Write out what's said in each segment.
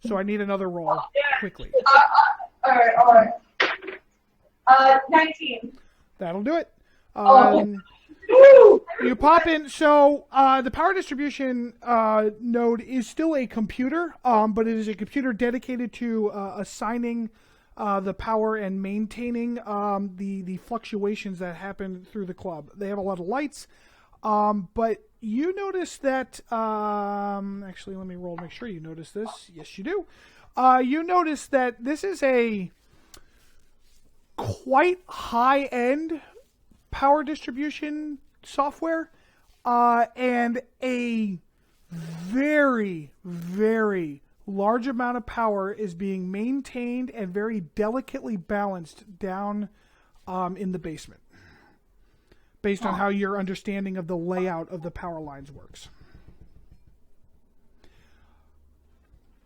So I need another roll quickly. All right. 19. That'll do it. Woo! You pop in. So the power distribution node is still a computer, but it is a computer dedicated to assigning the power and maintaining the fluctuations that happen through the club. They have a lot of lights, but you notice that. Actually, let me roll to make sure you notice this. Yes, you do. You notice that this is a quite high-end power distribution software, and a very, very large amount of power is being maintained and very delicately balanced down in the basement, based on how your understanding of the layout of the power lines works.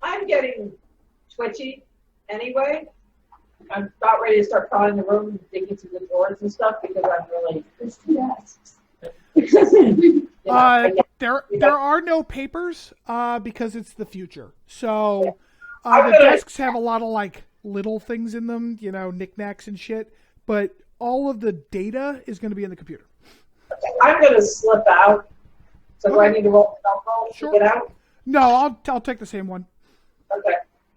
I'm getting twitchy anyway. I'm about ready to start crawling in the room and digging through the drawers and stuff because I'm really there are no papers because it's the future. So the desks have a lot of like little things in them, knickknacks and shit. But all of the data is going to be in the computer. I'm going to slip out. So do I need to roll to get out? No, I'll take the same one. Okay.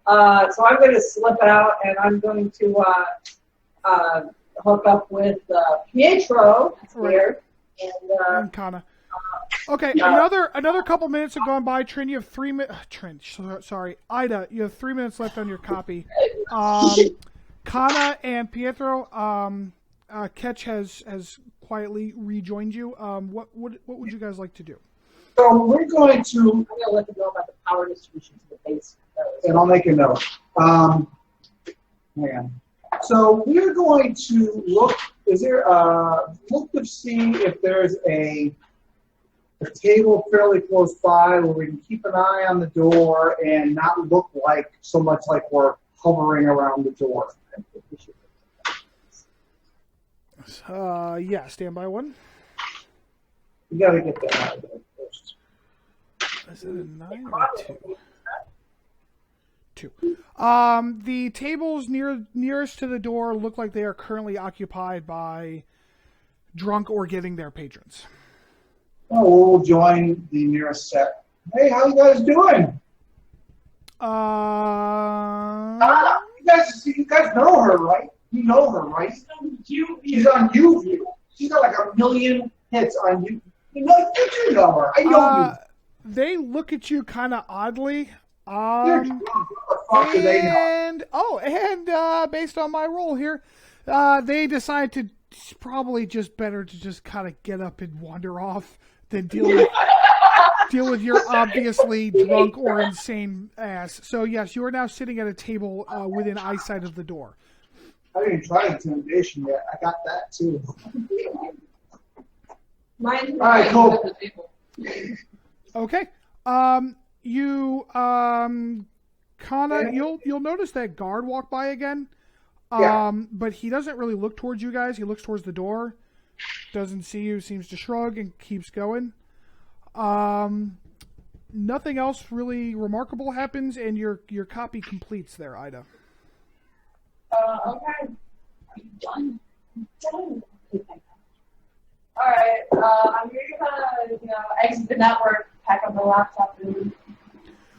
So I'm going to slip out, and I'm going to hook up with Pietro here and Kana. Okay, another couple minutes have gone by. Trin, you have 3 minutes. Sorry, Ida, you have 3 minutes left on your copy. Kana and Pietro, Ketch has quietly rejoined you. What would you guys like to do? So we're going to. I'm going to let them know about the power distribution to the base. And I'll make a note. Hang on. So we're going to look. Is there look to see if there's a table fairly close by where we can keep an eye on the door and not look like so much like we're hovering around the door. Yeah, stand by one. You got to get that out of there first. Is it a 9 or 2? 2. The tables nearest to the door look like they are currently occupied by drunk or getting their patrons. Oh, we'll join the nearest set. Hey, how you guys doing? You guys know her, right? You know her, right? She's on YouView. She's got like 1 million hits on you. You know her. I know you. They look at you kind of oddly. What the fuck do they know? And based on my role here, they decide to it's probably just better to just kind of get up and wander off than deal with your obviously drunk or insane ass. So yes, you are now sitting at a table within eyesight of the door. I didn't try intimidation yet. I got that too. All right, cool. Okay. You Kana, you'll notice that guard walk by again. But he doesn't really look towards you guys. He looks towards the door. Doesn't see you, seems to shrug and keeps going. Nothing else really remarkable happens, and your copy completes there, Ida. Okay. I'm done. All right. I'm going to exit the network, pack up the laptop, and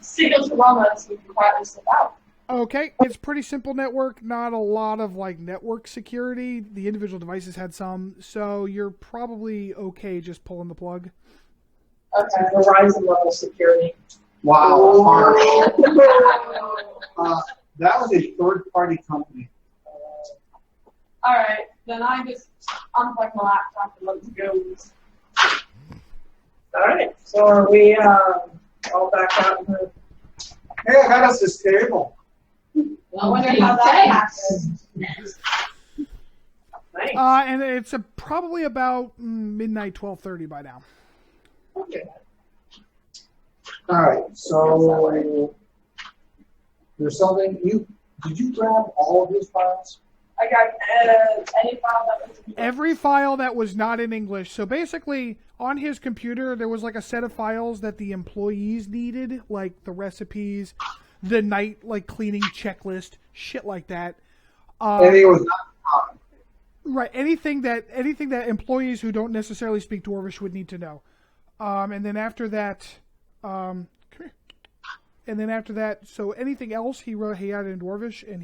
signal to Roma so we can quietly slip out. Okay, it's pretty simple network, not a lot of network security. The individual devices had some, so you're probably okay just pulling the plug. Okay, Verizon level security. Wow, harsh. That was a third-party company. All right, then I just unplug my laptop and let's go. All right, so are we all back out in the... Hey, I got us this table. I wonder how that happened. Nice. And it's probably about midnight, 12:30 by now. Okay. All right, so there's something did you grab all of these files? I got any file that was in Every file that was not in English. So basically, on his computer, there was a set of files that the employees needed, like the recipes, the night like cleaning checklist, shit like that. Anything it was not common. Right, anything that employees who don't necessarily speak Dwarvish would need to know. And then after that, come here. And then after that, so anything else he added in Dwarvish, and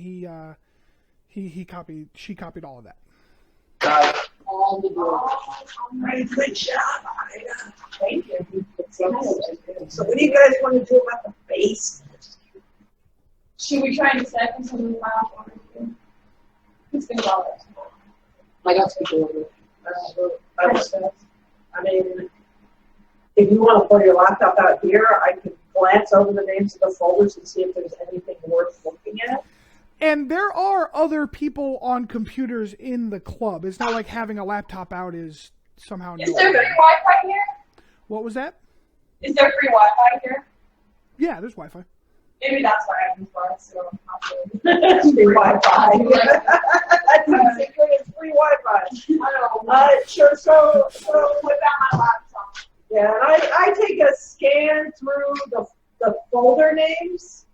she copied all of that. Got it. All the Dwarvish. Right, good job, Ida. Thank you. So what do you guys want to do about the base? Should we try and set in some of the miles over here? Who's think about it? I got to do it. I mean, if you want to put your laptop out here, I could glance over the names of the folders and see if there's anything worth looking at. And there are other people on computers in the club. It's not like having a laptop out is somehow Is there free Wi-Fi here? What was that? Is there free Wi-Fi here? Yeah, there's Wi-Fi. Maybe that's why I haven't started, so I'm not It's free Wi-Fi. It's free Wi-Fi. I don't Sure, so without my laptop. yeah, and I take a scan through the folder names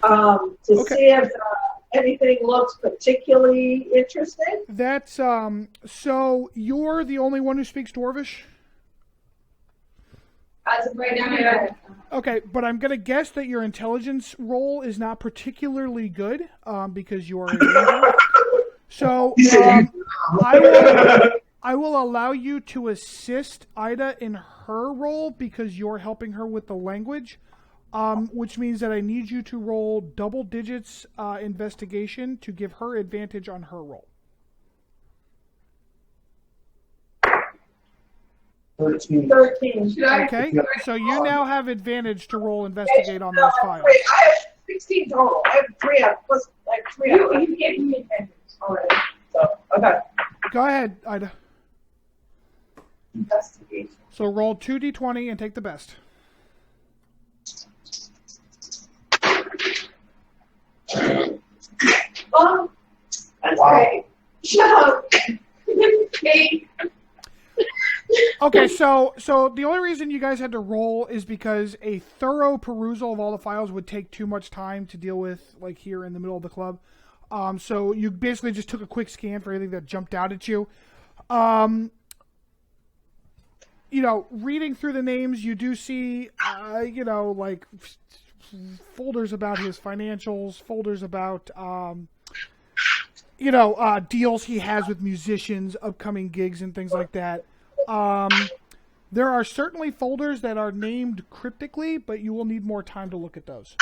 to see if anything looks particularly interesting. That's so you're the only one who speaks Dwarvish? As of right now, yeah. Okay, but I'm going to guess that your intelligence roll is not particularly good because you are a leader. So I will allow you to assist Ida in her role because you're helping her with the language, which means that I need you to roll double digits investigation to give her advantage on her roll. 13. 13. Okay, so you now have advantage to roll investigate on those files. Wait, I have 16 total. I have 3 out. Plus, I have 3 out. You gave me advantage. Already. So, okay. Go ahead, Ida. Investigation. So roll 2d20 and take the best. That's Wow. great. Shut up. Hey. Okay, so the only reason you guys had to roll is because a thorough perusal of all the files would take too much time to deal with, like here in the middle of the club. So you basically just took a quick scan for anything that jumped out at you. Reading through the names, you do see, like folders about his financials, folders about, deals he has with musicians, upcoming gigs, and things like that. There are certainly folders that are named cryptically, but you will need more time to look at those.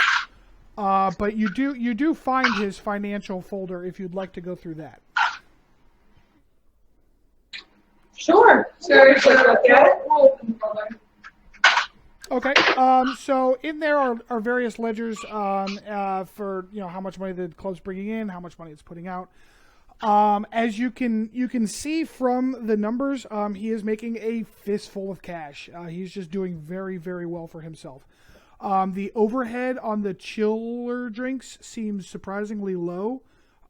But you do find his financial folder if you'd like to go through that. Sure. Sure. Okay. So in there are various ledgers for how much money the club's bringing in, how much money it's putting out. As you can see from the numbers, he is making a fistful of cash. He's just doing very, very well for himself. The overhead on the chiller drinks seems surprisingly low.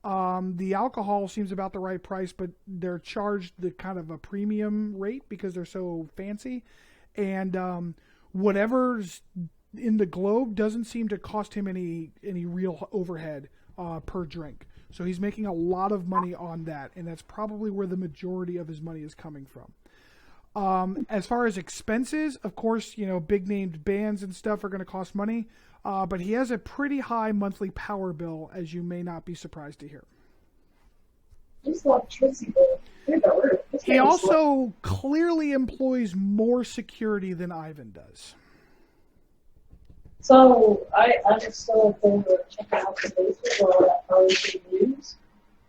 The alcohol seems about the right price, but they're charged the kind of a premium rate because they're so fancy. And whatever's in the globe doesn't seem to cost him any real overhead per drink. So he's making a lot of money on that, and that's probably where the majority of his money is coming from. As far as expenses, of course, big named bands and stuff are going to cost money, but he has a pretty high monthly power bill, as you may not be surprised to hear. Just electricity bill. He also clearly employs more security than Ivan does. So I understood they were checking out the basement or that probably should use.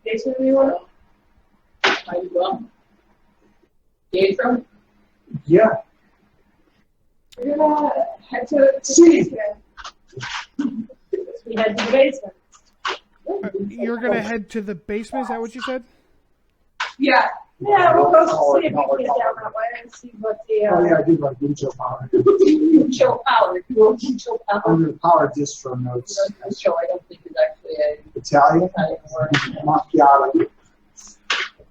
Basement viewer? How you doing? Pietro? Yeah. We're gonna head to the See. basement. We head to the basement. You're going to head to the basement, is that what you said? Yeah. Yeah, we'll go see if we can get down that way and see what the Oh, yeah, I do like Lucio Power. Chill power. You want chill power? Under Power Distro Notes. Chill, I don't think it's actually a Italian? Italian word. Macchiato.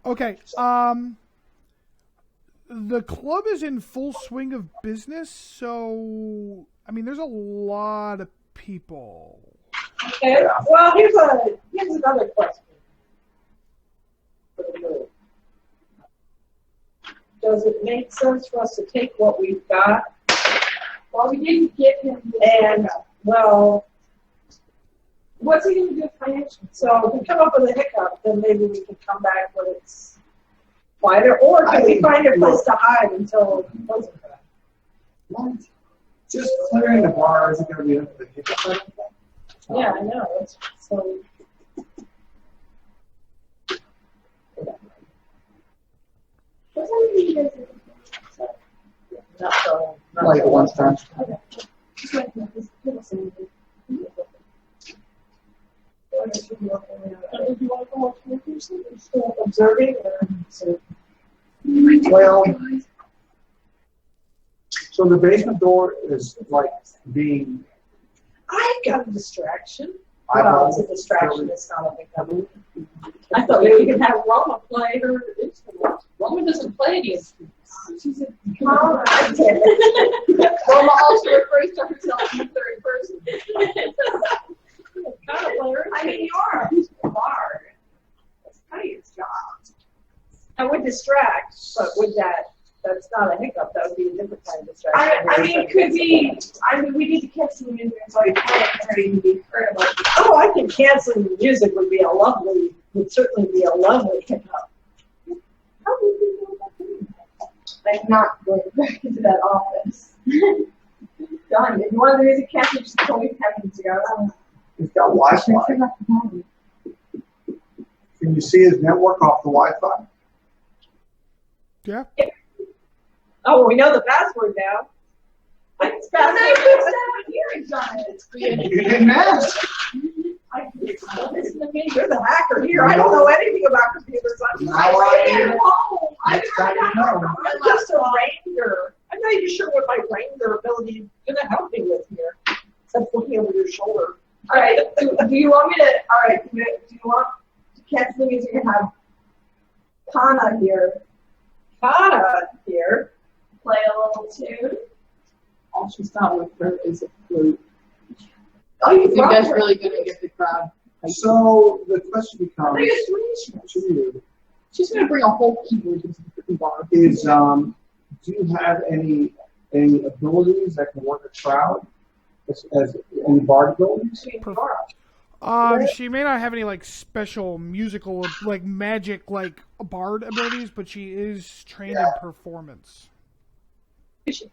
Okay. The club is in full swing of business, so there's a lot of people. Okay. Well, here's another question. For the move. Does it make sense for us to take what we've got? Well, we didn't get him. And, well, What's he going to do financially? so if we come up with a hiccup, then maybe we can come back when it's quieter. Or can we find a place to hide until it doesn't happen? What? Just clearing the bar isn't going to be enough of a hiccup. Yeah, I know. So. What time do you guys do? Not so. Not Like so one time. Okay. Just like this. Do you want to go watch movies? Are you still observing? Or so? Well, so the basement door is like being. I got a distraction. I Well, know. it's a distraction. It's not a hiccup. I thought we could have Roma play her instrument. Roma doesn't play any instruments. She's a Oh, I did it. Roma also refers to herself in the third person. I mean, you are a bard. That's kind of your job. I would distract, but with that's not a hiccup. That would be a different kind of distraction. I mean, could be. I mean, we need to catch some music so I can be heard about it. Oh, I think canceling the music would certainly be a lovely hiccup. How would we know about doing that? Like, not going back into that office. Done. If you want the music canceled, just tell me 10 minutes ago. He's got Wi-Fi. Can you see his network off the Wi-Fi? Yeah. Oh, well, we know the password now. It's You didn't ask. You're the hacker here. I don't know anything about computers. I'm just a ranger. I'm not even sure what my ranger ability is going to help me with here, except looking over your shoulder. All right. Do you want me to? All right. Do you want to catch the music and have Kana here play a little tune? All she's not with her is a flute. Oh, I think that's really going to get the crowd. So the question becomes, to you, She's going to bring a whole keyboard into the bar. is do you have any abilities that can work a crowd? As any bard abilities? She may not have any like special musical, like magic, like bard abilities, but she is trained in performance.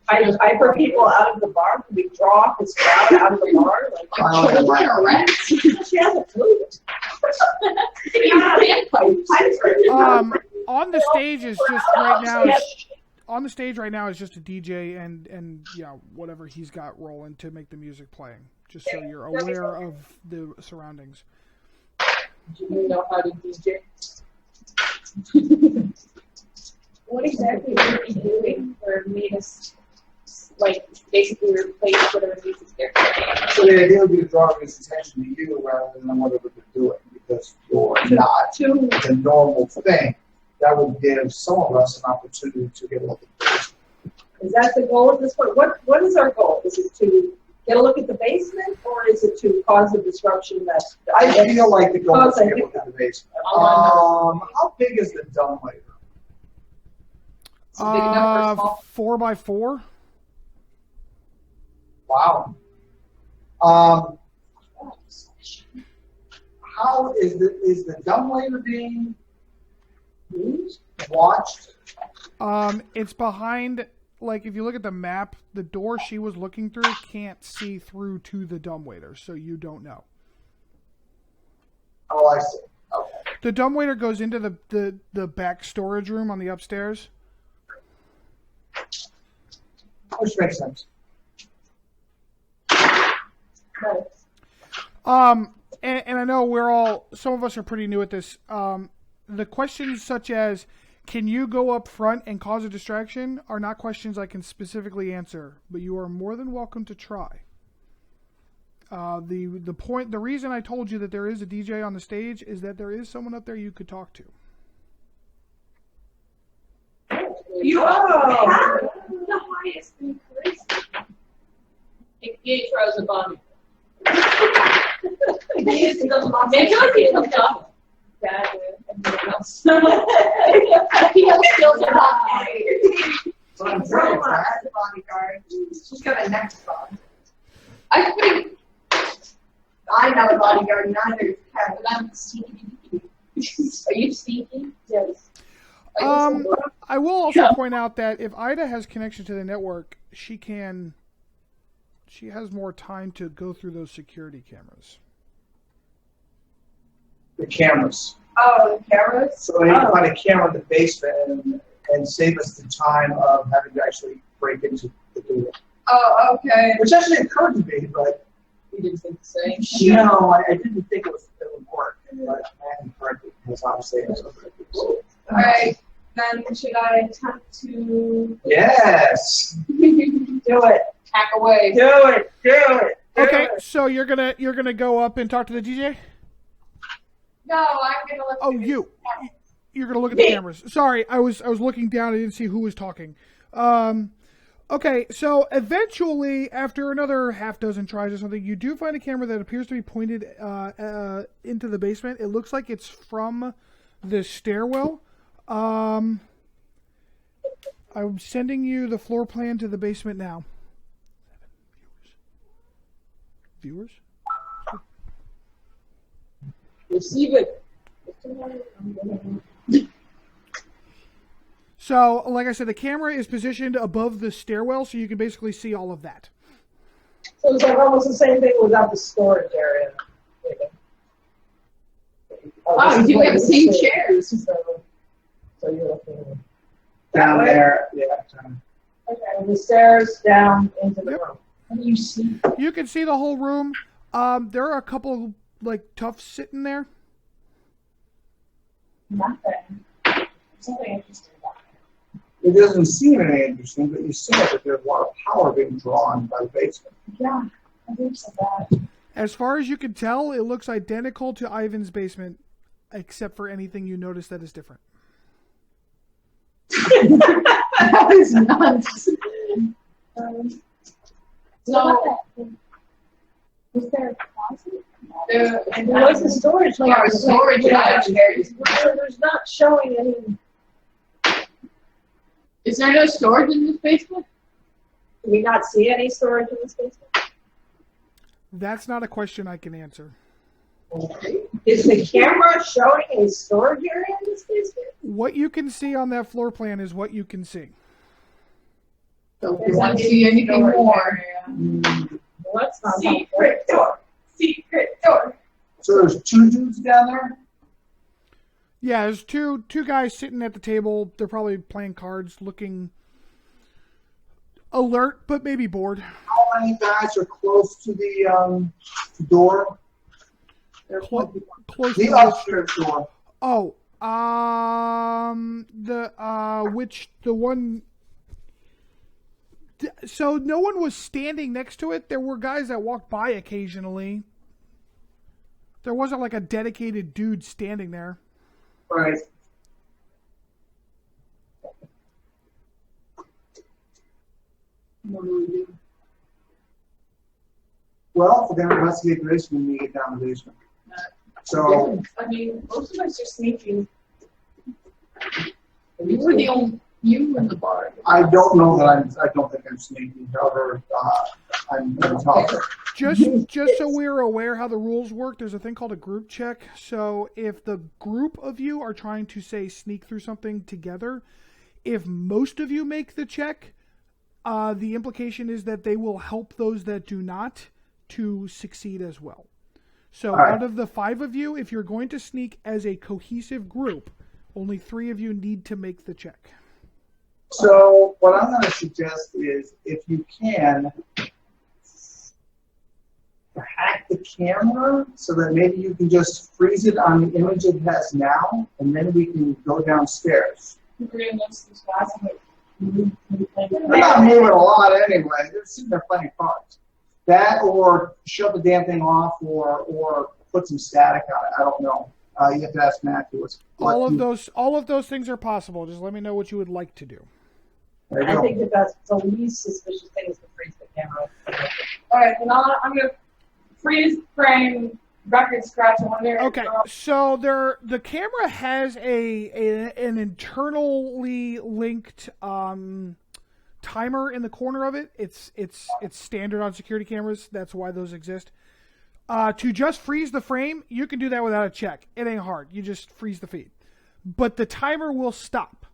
I for people out of the bar. Can we draw off this crowd out of the bar? Like, she has a flute. On the stage is just right now. On the stage right now is just a DJ and yeah, whatever he's got rolling to make the music playing. Just so you're aware of the surroundings. Do you know how to DJ? What exactly are we doing for me to, like, basically replace whatever music's there? So the idea would be to draw his attention to you rather than whatever they're doing, because you're not the normal thing. That would give some of us an opportunity to get a look at this. Is that the goal at this point? What is our goal? Is it to get a look at the basement, or is it to cause a disruption that I feel like the goal is to get a Okay. look at the basement. How big is the dumbwaiter? Is it big enough for a small? 4x4. Wow. How is the dumbwaiter being used, watched? It's behind. Like if you look at the map, the door she was looking through can't see through to the dumbwaiter, so you don't know. Oh, I see. Okay. The dumbwaiter goes into the back storage room on the upstairs. Which makes sense. And I know some of us are pretty new at this. The questions such as, can you go up front and cause a distraction, are not questions I can specifically answer, but you are more than welcome to try. The reason I told you that there is a DJ on the stage is that there is someone up there you could talk to. You have the highest in charisma. Pietro Zabani. Maybe like he hooked up bad with everyone else. He has skills in that. So I'm saying, right? the bodyguard. She's got a neck bond. I think I'm not a bodyguard, neither is Kevin. but I'm sneaky. Are you sneaky? Yes. I will also point out that if Ida has connection to the network, she has more time to go through those security cameras. The cameras. Oh, the cameras? So they can find a camera in the basement and save us the time of having to actually break into the door. Oh, okay. Which actually occurred to me, but You didn't think the same. no, I didn't think it would work. But I am corrected because obviously I was corrected. Alright, then should I attempt to Yes. do it? Hack away. Do it! Do it! Do Okay, it. so you're gonna go up and talk to the DJ? No, I'm gonna look. Oh, you're gonna look at the cameras. Sorry, I was looking down. I didn't see who was talking. Okay, so eventually, after another half dozen tries or something, you do find a camera that appears to be pointed into the basement. It looks like it's from the stairwell. I'm sending you the floor plan to the basement now. Viewers? Receive it. So, like I said, the camera is positioned above the stairwell, so you can basically see all of that. So it's like almost the same thing without the storage area. Oh, you do have the same chairs. So you're looking Down there, yeah. okay, and the stairs down into the room. What do you see? You can see the whole room. There are a couple like tufts sitting there. Nothing. Something interesting about It doesn't seem any interesting, but you see that there's a lot of power being drawn by the basement. it. Yeah, I think so that. As far as you can tell, it looks identical to Ivan's basement, except for anything you notice that is different. That is nuts. So, Was there a closet? And there was the storage. Yeah, storage chairs. There's not showing any. Is there no storage in this basement? Do we not see any storage in this basement? That's not a question I can answer. Is the camera showing a storage area in this basement? What you can see on that floor plan is what you can see. So if you want to see anything more. Well, that's not secret door. Secret door. So there's two dudes down there? Yeah, there's two guys sitting at the table. They're probably playing cards, looking alert, but maybe bored. How many guys are close to the door? Close The to upstairs door. Oh, the one. So no one was standing next to it. There were guys that walked by occasionally. There wasn't like a dedicated dude standing there. Right. What do we do? Well, we're going to investigate the basement when we get down the basement. So, I mean, most of us are sneaking. You were the only. You in the bar. I don't know that I don't think I'm sneaky. However, I'm tough. Just so we're aware how the rules work, there's a thing called a group check. So if the group of you are trying to, say, sneak through something together, if most of you make the check, the implication is that they will help those that do not to succeed as well. So right. Out of the 5 of you, if you're going to sneak as a cohesive group, only 3 of you need to make the check. So what I'm going to suggest is, if you can, hack the camera so that maybe you can just freeze it on the image it has now, and then we can go downstairs. We're going to these guys and They're not moving a lot anyway. They're sitting there playing cards. That, or shut the damn thing off, or put some static on it. I don't know. You have to ask Matthew. All of those things are possible. Just let me know what you would like to do. There you I go. think that that's the least suspicious thing is to freeze the camera. All right, then I'm going to freeze frame, record scratch. I wonder. Okay, so the camera has an internally linked timer in the corner of it. It's standard on security cameras. That's why those exist. To just freeze the frame, you can do that without a check. It ain't hard. You just freeze the feed. But the timer will stop.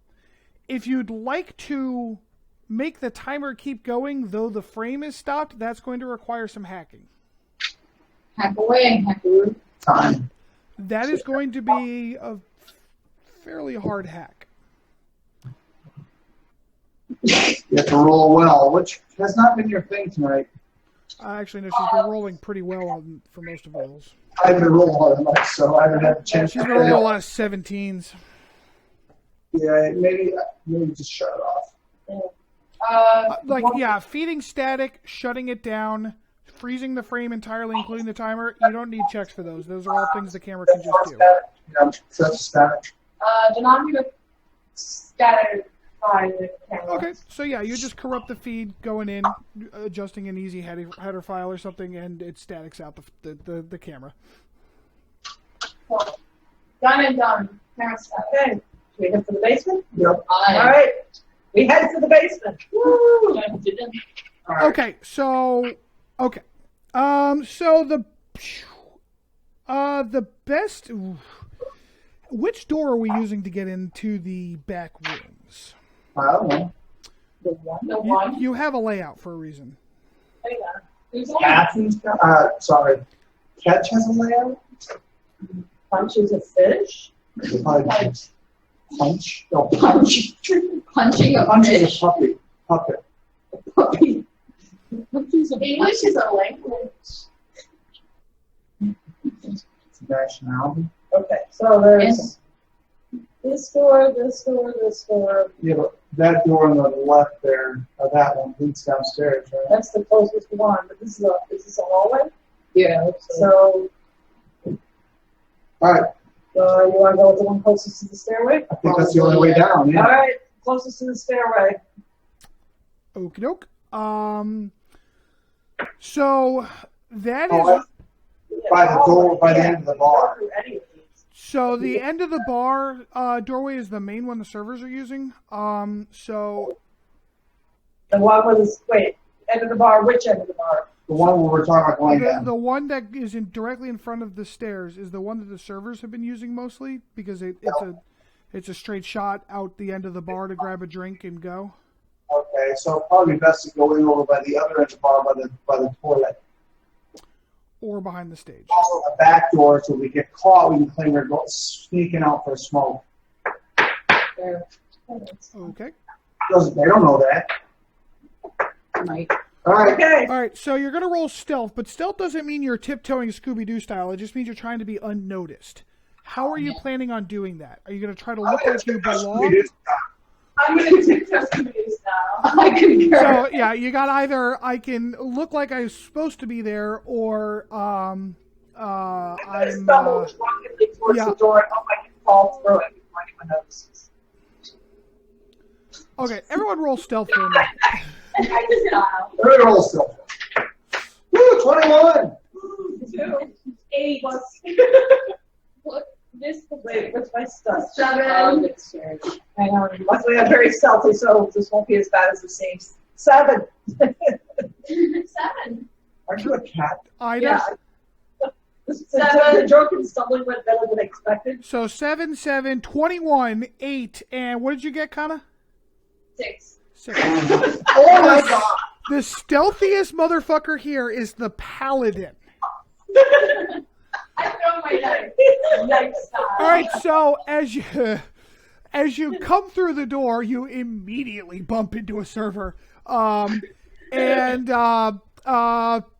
If you'd like to make the timer keep going, though the frame is stopped, that's going to require some hacking. Hack away, hackaroo. Time. That is going to be a fairly hard hack. You have to roll well, which has not been your thing tonight. Actually, no, she's been rolling pretty well for most of rolls. I haven't rolled all that much, so I haven't had a chance. She's been rolling a lot of 17s. Yeah, maybe just shut it off. Feeding static, shutting it down, freezing the frame entirely, including the timer. You don't need checks for those. Those are all things the camera can just do. Yeah, so that's static. Do not be static the camera. Okay, so yeah, you just corrupt the feed going in, adjusting an easy header file or something, and it statics out the camera. Cool. Done and done. Camera static. Okay. Should we head for the basement? Yep. All right. We head for the basement. Woo! All right. Okay, so the best. Which door are we using to get into the back rooms? I don't know. The one. The one. You have a layout for a reason. Hang on. There's only Catch has a layout? Punches a fish. Punch. No, punch. punching a Punch is fish. a puppet. Puppy. English is a language. It's a nationality. Okay, so there's this door, this door, this door. Yeah, but that door on the left there, that one leads downstairs, right? That's the closest one. But is this a hallway? Yeah. So, All right. you want to go with the one closest to the stairway? I think that's the only way down. Yeah. All right, closest to the stairway. Okie doke. So that is. By the door, by the end of the bar. So the end of the bar doorway is the main one the servers are using. So The one with the end of the bar. Which end of the bar? The one where we're talking about going down. the one that is directly in front of the stairs is the one that the servers have been using mostly because it's a straight shot out the end of the bar to grab a drink and go. Okay, so probably best to go in over by the other end of the bar by the toilet. Or behind the stage. Also the back door, so we get caught, we can claim we're sneaking out for a smoke. There. Okay. They don't know that. Right. All right. Okay. All right, so you're going to roll stealth, but stealth doesn't mean you're tiptoeing Scooby-Doo style. It just means you're trying to be unnoticed. How are you planning on doing that? Are you going to try to look like you belong? I'm going to tiptoe Scooby-Doo style. I concur. So, yeah, you got either I can look like I'm supposed to be there, or I'm I'm... stumble drunkenly towards yeah. the door and hope I can fall through it before anyone notices. Okay, everyone roll stealth for me. Style. Everybody roll still. Woo, 21! 2, 8. What? This. Wait, what's my stuff? 7. I know. Luckily, I'm very stealthy, so this won't be as bad as it seems. 7. 7. Aren't you a cat? Ida? Yeah. The drunken stumbling went better than expected. So 7, 7, 21, 8, and what did you get, Kana? 6. 6. Oh my god! The stealthiest motherfucker here is the paladin. I throw my knife. Knife style. All right, so as you come through the door, you immediately bump into a server, and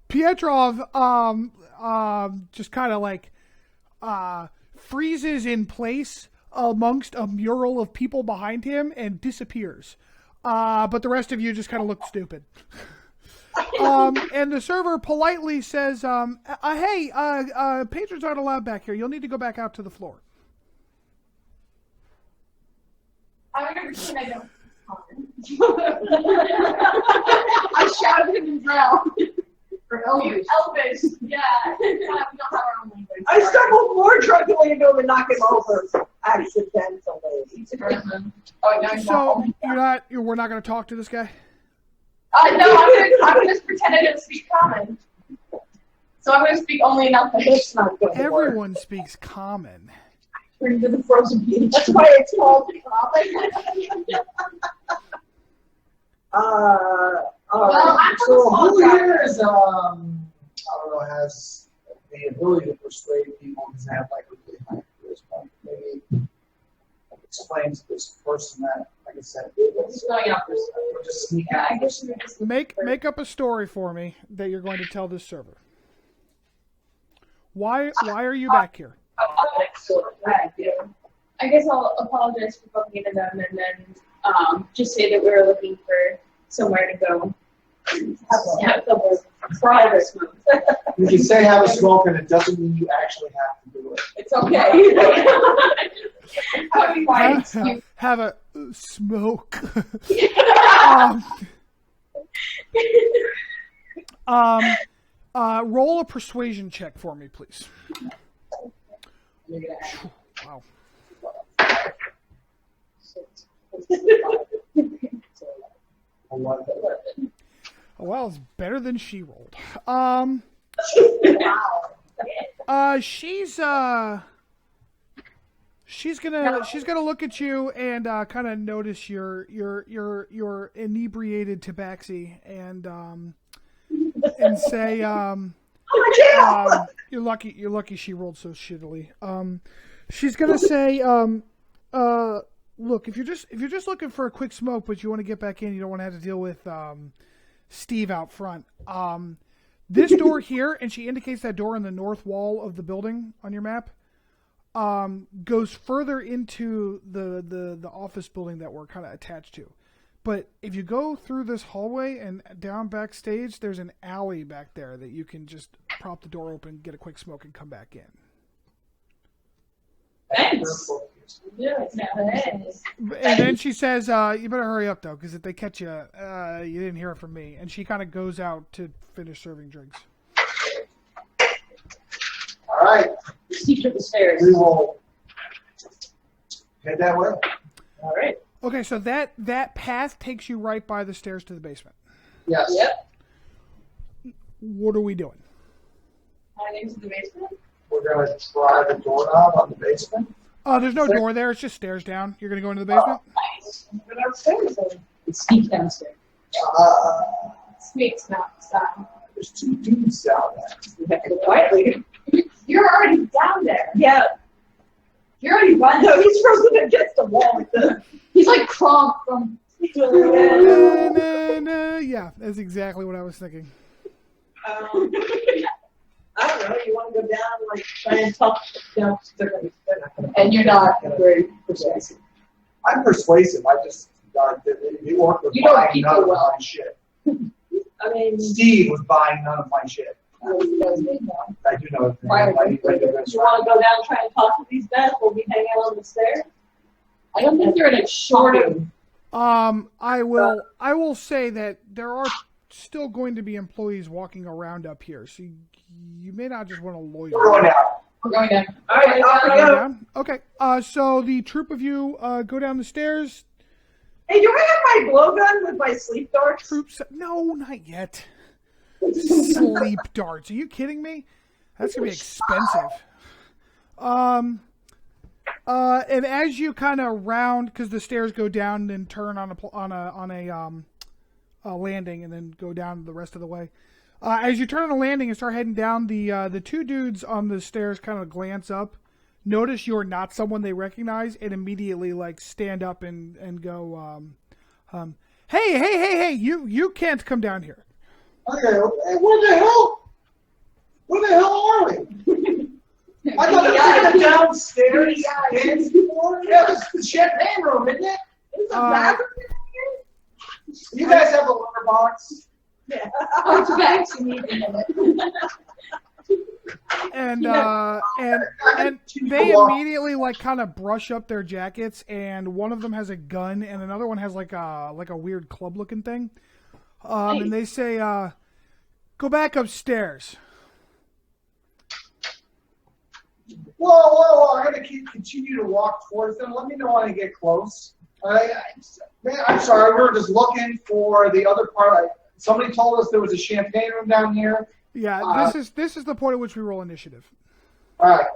Pietrov just kind of like freezes in place amongst a mural of people behind him and disappears. But the rest of you just kind of look stupid. And the server politely says, hey, patrons aren't allowed back here. You'll need to go back out to the floor. I'm going to pretend I don't. I shouted him and drowned. For Elvish. Elvish. Yeah. We don't have our own language. I stumbled more drunkenly into him and knocked him over accidentally. Oh, no, So we're not going to talk to this guy? No, I'm gonna just pretend I didn't speak common. So I'm gonna speak only in Elvish. It's not good. Everyone speaks common. Bring to the frozen beach. That's why it's called common. I'm So from who Small here is I don't know, has the ability to persuade people because they have like really high charisma? Maybe explains this person that, like I said, Just going out for or just sneak Yeah, out. I guess you would just Make up a story for me that you're going to tell this server. Why are you back here? I guess I'll apologize for bumping into them and then just say that we were looking for somewhere to go. Have the private smoke. You can say have a smoke, and it doesn't mean you actually have to do it. It's okay. That would be my excuse. Have a smoke. Roll a persuasion check for me, please. Wow. Oh, well, it's better than she rolled. She's gonna look at you and kind of notice your inebriated tabaxi and say you're lucky she rolled so shittily. She's gonna say look, if you're just looking for a quick smoke but you want to get back in, you don't want to have to deal with Steve out front. This door here, and she indicates that door in the north wall of the building on your map, goes further into the office building that we're kind of attached to. But if you go through this hallway and down backstage, there's an alley back there that you can just prop the door open, get a quick smoke, and come back in. Thanks. Yeah, thanks. And then she says, you better hurry up, though, because if they catch you, you didn't hear it from me. And she kind of goes out to finish serving drinks. All right. Steve took the stairs. We will head that way. All right. Okay, so that path takes you right by the stairs to the basement. Yes. Yep. What are we doing? Heading into the basement. We're going to try the doorknob on the basement. There's no door there. It's just stairs down. You're going to go into the basement? Nice. Go downstairs. It's Steve downstairs. Sneak style. There's two dudes down there. We have to go quietly. You're already down there. Yeah. You're already running. No, he's frozen against the wall. He's like Kronk from. Yeah, that's exactly what I was thinking. I don't know. You want to go down, like, try and talk? No, they're not gonna. And you're not very persuasive. I'm persuasive. I just the orc was You don't buying people none of well. my shit. I mean, Steve was buying none of my shit. I do know his name. Right. I do this you want to go down and try and talk to these guys? We'll be hanging out on the stairs. I don't think they're in a short. I will say that there are still going to be employees walking around up here, so you may not just want to loiter. We're going down. We're going down. All right, off we Go go. down? Okay. So the troop of you go down the stairs. Hey, do I have my blowgun with my sleep darts? Troops. No, not yet. Sleep darts. Are you kidding me? That's gonna be expensive. And as you kind of round, because the stairs go down and turn on a landing, and then go down the rest of the way. As you turn on a landing and start heading down, the two dudes on the stairs kind of glance up, notice you're not someone they recognize, and immediately like stand up and go, hey, you can't come down here. Okay, where the hell? Where the hell are we? I thought it was downstairs. Yeah, it's the champagne room, isn't it? Is the bathroom in here? You guys have a litter box. Yeah. Which bags you need in it? And they immediately like kind of brush up their jackets, and one of them has a gun, and another one has like a weird club looking thing. And they say, Go back upstairs. Whoa! I'm gonna continue to walk towards them. Let me know when I get close. I'm sorry. We were just looking for the other part. Somebody told us there was a champagne room down here. Yeah, this is the point at which we roll initiative. All right.